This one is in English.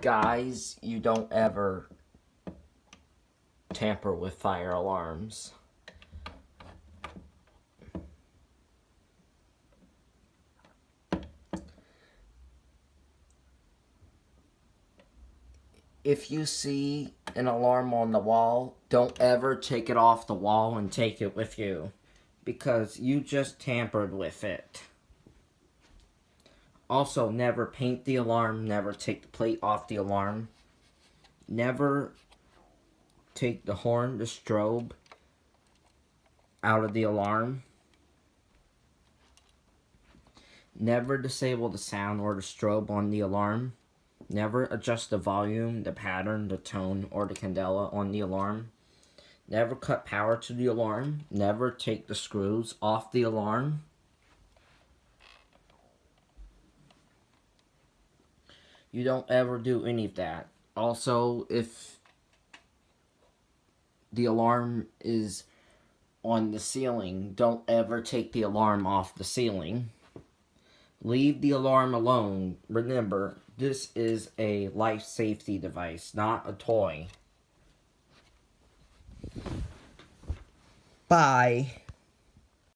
Guys, you don't ever tamper with fire alarms. If you see an alarm on the wall, don't ever take it off the wall and take it with you, because you just tampered with it. Also, never paint the alarm, never take the plate off the alarm, never take the horn, the strobe, out of the alarm. Never disable the sound or the strobe on the alarm. Never adjust the volume, the pattern, the tone, or the candela on the alarm. Never cut power to the alarm. Never take the screws off the alarm. You don't ever do any of that. Also, if the alarm is on the ceiling, don't ever take the alarm off the ceiling. Leave the alarm alone. Remember, this is a life safety device, not a toy. Bye.